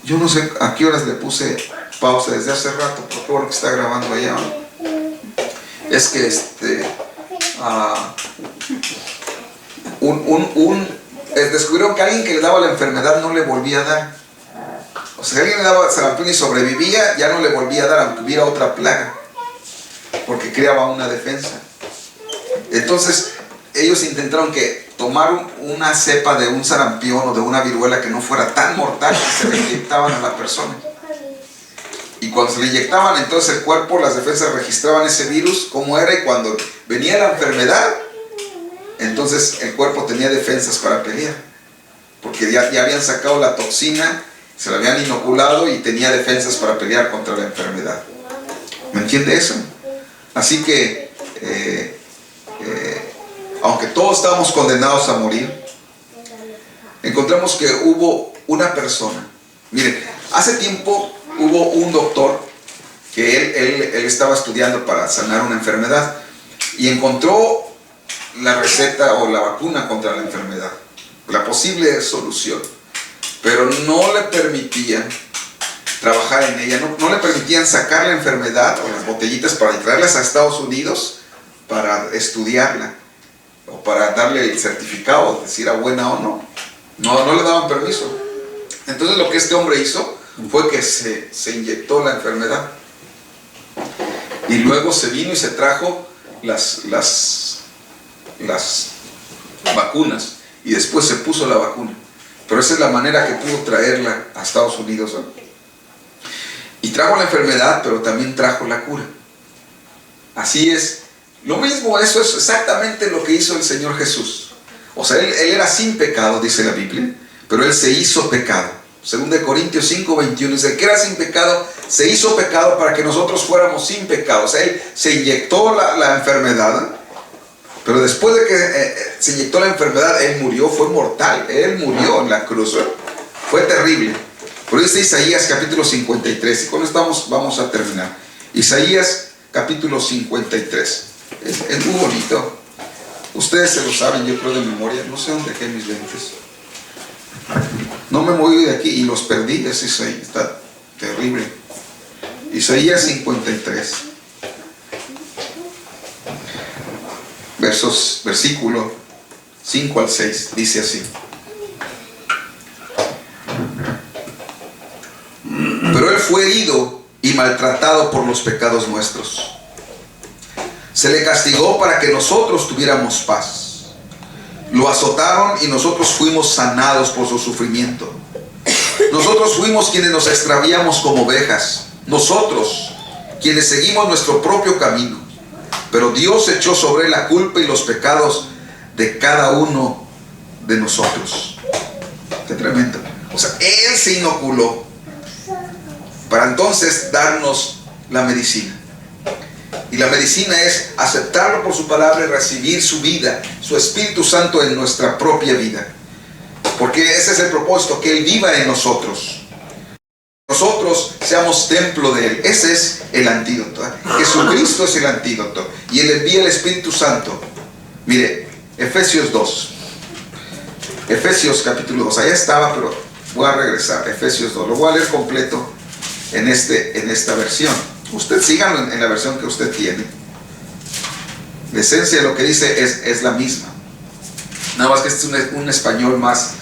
yo no sé a qué horas le puse pausa desde hace rato, por favor, que está grabando allá. Es que descubrieron que alguien que le daba la enfermedad no le volvía a dar. O sea, si alguien le daba sarampión y sobrevivía, ya no le volvía a dar, aunque hubiera otra plaga, porque creaba una defensa. Entonces ellos intentaron tomar una cepa de un sarampión o de una viruela que no fuera tan mortal, y se le inyectaban a la persona. Y cuando se le inyectaban, entonces el cuerpo, las defensas registraban ese virus, cómo era, y cuando venía la enfermedad, entonces el cuerpo tenía defensas para pelear, porque ya habían sacado la toxina, se la habían inoculado y tenía defensas para pelear contra la enfermedad. ¿Me entiende eso? Así que aunque todos estábamos condenados a morir, encontramos que hubo una persona. Miren, hace tiempo hubo un doctor que él estaba estudiando para sanar una enfermedad y encontró la receta o la vacuna contra la enfermedad, la posible solución, pero no le permitían trabajar en ella, no le permitían sacar la enfermedad o las botellitas para traerlas a Estados Unidos para estudiarla o para darle el certificado, de si era buena o no. No le daban permiso. Entonces lo que este hombre hizo fue que se inyectó la enfermedad y luego se vino y se trajo las vacunas y después se puso la vacuna. Pero esa es la manera que pudo traerla a Estados Unidos, ¿no? Y trajo la enfermedad, pero también trajo la cura. Así es. Lo mismo, eso es exactamente lo que hizo el Señor Jesús. O sea, él era sin pecado, dice la Biblia, pero Él se hizo pecado. 2 Corintios 5:21 dice que era sin pecado, se hizo pecado para que nosotros fuéramos sin pecado. O sea, Él se inyectó la enfermedad, pero después de que se inyectó la enfermedad, Él murió, fue mortal. Él murió en la cruz, ¿eh? Fue terrible. Pero dice Isaías capítulo 53, y con esto vamos a terminar. Isaías capítulo 53. Es muy bonito. Ustedes se lo saben, yo creo de memoria. No sé dónde dejé mis lentes. No me moví de aquí y los perdí. Es Isaías, está terrible. Isaías 53. Versículo 5 al 6. Dice así. Pero Él fue herido y maltratado por los pecados nuestros. Se le castigó para que nosotros tuviéramos paz. Lo azotaron y nosotros fuimos sanados por su sufrimiento. Nosotros fuimos quienes nos extraviamos como ovejas, nosotros quienes seguimos nuestro propio camino, pero Dios echó sobre él la culpa y los pecados de cada uno de nosotros. Qué tremendo. O sea, él se inoculó para entonces darnos la medicina. Y la medicina es aceptarlo por su palabra y recibir su vida, su Espíritu Santo en nuestra propia vida. Porque ese es el propósito, que Él viva en nosotros. Nosotros seamos templo de Él. Ese es el antídoto. Jesucristo es el antídoto. Y Él envía el Espíritu Santo. Mire, Efesios 2. Efesios capítulo 2. Allá estaba, pero voy a regresar. Efesios 2. Lo voy a leer completo en esta versión. Usted síganlo en la versión que usted tiene. La esencia de lo que dice es la misma. Nada más que este es un español más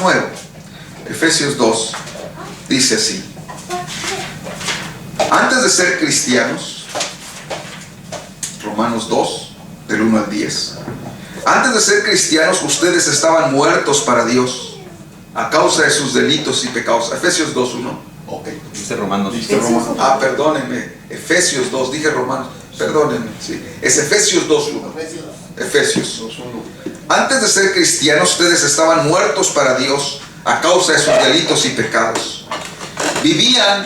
nuevo. Efesios 2 dice así: antes de ser cristianos, Romanos 2 del 1 al 10, antes de ser cristianos ustedes estaban muertos para Dios a causa de sus delitos y pecados. Efesios 2:1. Ok, dice Romanos. Ah, perdónenme, Efesios 2, dije Romanos, perdónenme, sí. Es Efesios 2:1. Efesios 2:1. Antes de ser cristianos ustedes estaban muertos para Dios a causa de sus delitos y pecados. Vivían,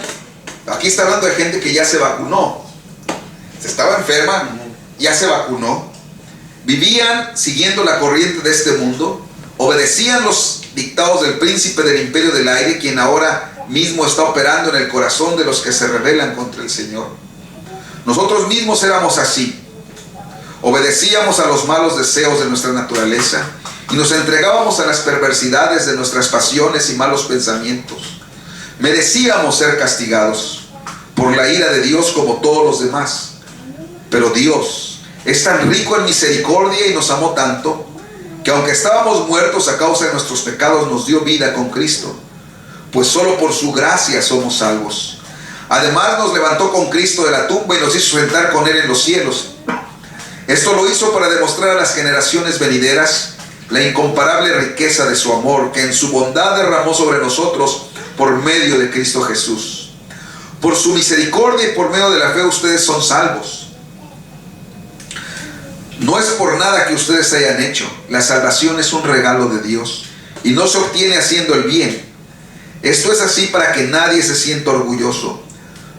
aquí está hablando de gente que ya se vacunó, se estaba enferma, ya se vacunó. Vivían siguiendo la corriente de este mundo, obedecían los dictados del príncipe del imperio del aire, quien ahora mismo está operando en el corazón de los que se rebelan contra el Señor. Nosotros mismos éramos así. Obedecíamos a los malos deseos de nuestra naturaleza y nos entregábamos a las perversidades de nuestras pasiones y malos pensamientos. Merecíamos ser castigados por la ira de Dios como todos los demás. Pero Dios es tan rico en misericordia y nos amó tanto que aunque estábamos muertos a causa de nuestros pecados, nos dio vida con Cristo, pues solo por su gracia somos salvos. Además nos levantó con Cristo de la tumba y nos hizo sentar con Él en los cielos. Esto lo hizo para demostrar a las generaciones venideras la incomparable riqueza de su amor, que en su bondad derramó sobre nosotros por medio de Cristo Jesús. Por su misericordia y por medio de la fe ustedes son salvos. No es por nada que ustedes hayan hecho. La salvación es un regalo de Dios y no se obtiene haciendo el bien. Esto es así para que nadie se sienta orgulloso.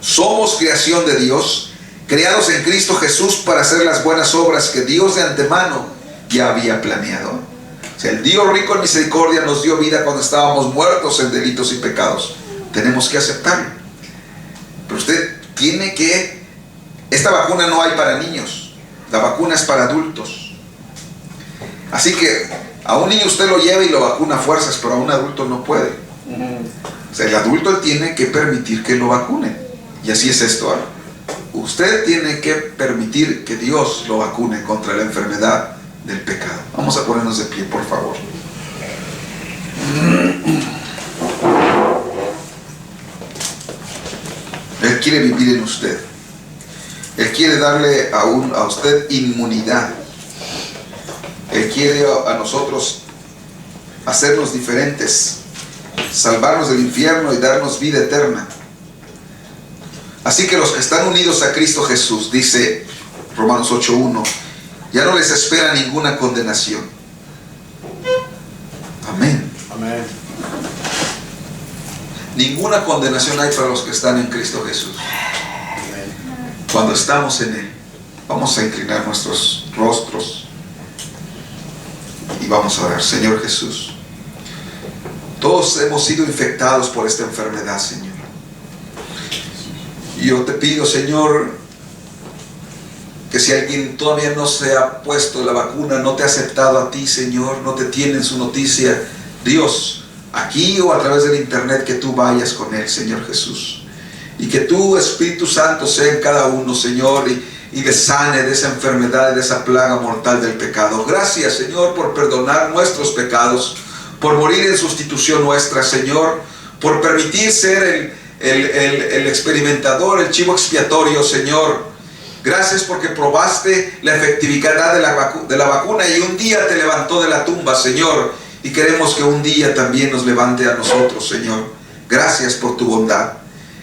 Somos creación de Dios, creados en Cristo Jesús para hacer las buenas obras que Dios de antemano ya había planeado. O sea, el Dios rico en misericordia nos dio vida cuando estábamos muertos en delitos y pecados. Tenemos que aceptarlo. Pero usted tiene que... Esta vacuna no hay para niños. La vacuna es para adultos. Así que a un niño usted lo lleva y lo vacuna a fuerzas, pero a un adulto no puede. O sea, el adulto tiene que permitir que lo vacunen. Y así es esto. Usted tiene que permitir que Dios lo vacune contra la enfermedad del pecado. Vamos a ponernos de pie, por favor. Él quiere vivir en usted. Él quiere darle a usted inmunidad. Él quiere a nosotros hacernos diferentes, salvarnos del infierno y darnos vida eterna. Así que los que están unidos a Cristo Jesús, dice Romanos 8:1, ya no les espera ninguna condenación. Amén. Amén. Ninguna condenación hay para los que están en Cristo Jesús. Cuando estamos en Él, vamos a inclinar nuestros rostros y vamos a orar. Señor Jesús, todos hemos sido infectados por esta enfermedad, Señor. Y yo te pido, Señor, que si alguien todavía no se ha puesto la vacuna, no te ha aceptado a ti, Señor, no te tiene en su noticia, Dios, aquí o a través del internet, que tú vayas con él, Señor Jesús. Y que tu Espíritu Santo sea en cada uno, Señor, y le sane de esa enfermedad, de esa plaga mortal del pecado. Gracias, Señor, por perdonar nuestros pecados, por morir en sustitución nuestra, Señor, por permitir ser el experimentador, el chivo expiatorio, Señor. Gracias porque probaste la efectividad de la vacuna y un día te levantó de la tumba, Señor. Y queremos que un día también nos levante a nosotros, Señor. Gracias por tu bondad.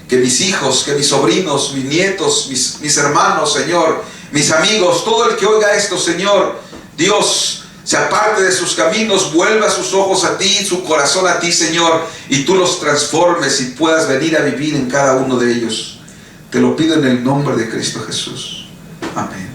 Que mis hijos, que mis sobrinos, mis nietos, mis hermanos, Señor, mis amigos, todo el que oiga esto, Señor, Dios, se aparte de sus caminos, vuelva sus ojos a ti, su corazón a ti, Señor, y tú los transformes y puedas venir a vivir en cada uno de ellos. Te lo pido en el nombre de Cristo Jesús. Amén.